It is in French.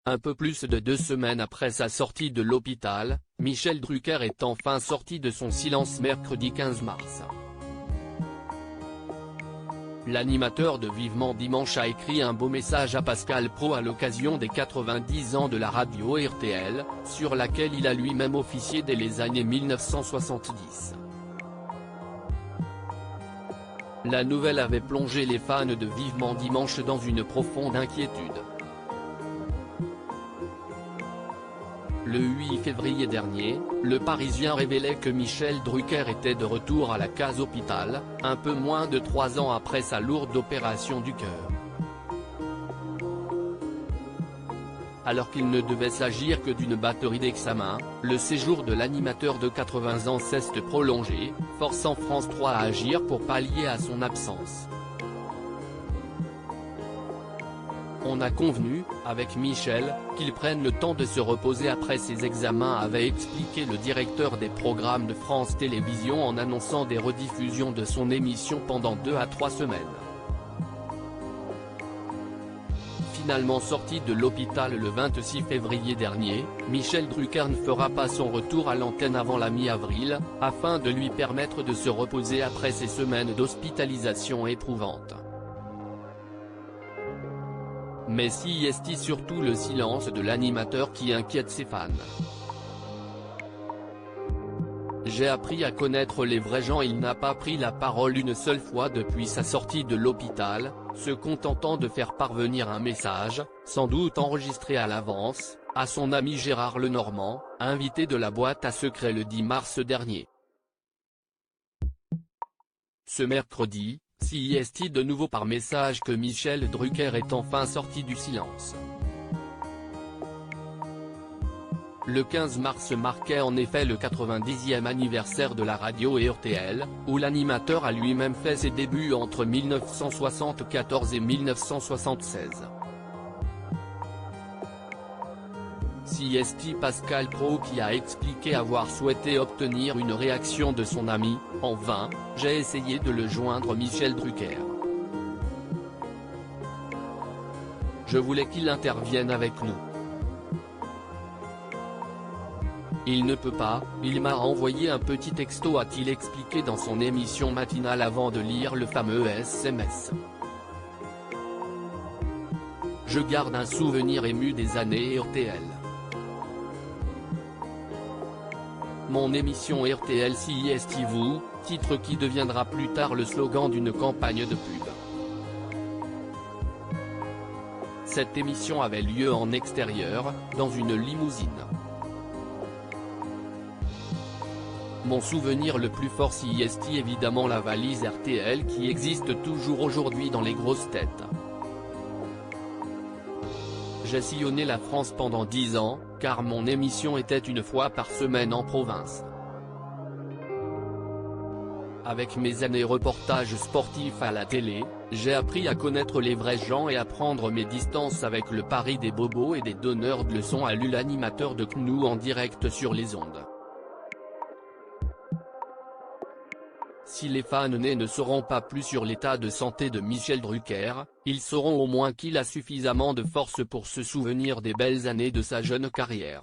Un peu plus de 2 semaines après sa sortie de l'hôpital, Michel Drucker est enfin sorti de son silence mercredi 15 mars. L'animateur de Vivement Dimanche a écrit un beau message à Pascal Praud à l'occasion des 90 ans de la radio RTL, sur laquelle il a lui-même officié dès les années 1970. La nouvelle avait plongé les fans de Vivement Dimanche dans une profonde inquiétude. Le 8 février dernier, Le Parisien révélait que Michel Drucker était de retour à la case hôpital, un peu moins de 3 ans après sa lourde opération du cœur. Alors qu'il ne devait s'agir que d'une batterie d'examens, le séjour de l'animateur de 80 ans s'est prolongé, forçant France 3 à agir pour pallier à son absence. On a convenu, avec Michel, qu'il prenne le temps de se reposer après ses examens, avait expliqué le directeur des programmes de France Télévisions en annonçant des rediffusions de son émission pendant 2 à 3 semaines. Finalement sorti de l'hôpital le 26 février dernier, Michel Drucker ne fera pas son retour à l'antenne avant la mi-avril, afin de lui permettre de se reposer après ces semaines d'hospitalisation éprouvantes. Mais si est surtout le silence de l'animateur qui inquiète ses fans. J'ai appris à connaître les vrais gens. Il n'a pas pris la parole une seule fois depuis sa sortie de l'hôpital, se contentant de faire parvenir un message, sans doute enregistré à l'avance, à son ami Gérard Lenormand, invité de la boîte à secrets le 10 mars dernier. Ce mercredi, CIST de nouveau par message que Michel Drucker est enfin sorti du silence. Le 15 mars marquait en effet le 90e anniversaire de la radio et RTL, où l'animateur a lui-même fait ses débuts entre 1974 et 1976. CIST Pascal Praud qui a expliqué avoir souhaité obtenir une réaction de son ami, en vain, j'ai essayé de le joindre Michel Drucker. Je voulais qu'il intervienne avec nous. Il ne peut pas, il m'a envoyé un petit texto, a-t-il expliqué dans son émission matinale avant de lire le fameux SMS. Je garde un souvenir ému des années RTL. Mon émission RTL CIST vous, titre qui deviendra plus tard le slogan d'une campagne de pub. Cette émission avait lieu en extérieur, dans une limousine. Mon souvenir le plus fort CIST évidemment la valise RTL qui existe toujours aujourd'hui dans les grosses têtes. J'ai sillonné la France pendant 10 ans, car mon émission était une fois par semaine en province. Avec mes années reportages sportifs à la télé, j'ai appris à connaître les vrais gens et à prendre mes distances avec le pari des bobos et des donneurs de leçons, a lu l'animateur de CNU en direct sur les ondes. Si les fans ne sauront pas plus sur l'état de santé de Michel Drucker, ils sauront au moins qu'il a suffisamment de force pour se souvenir des belles années de sa jeune carrière.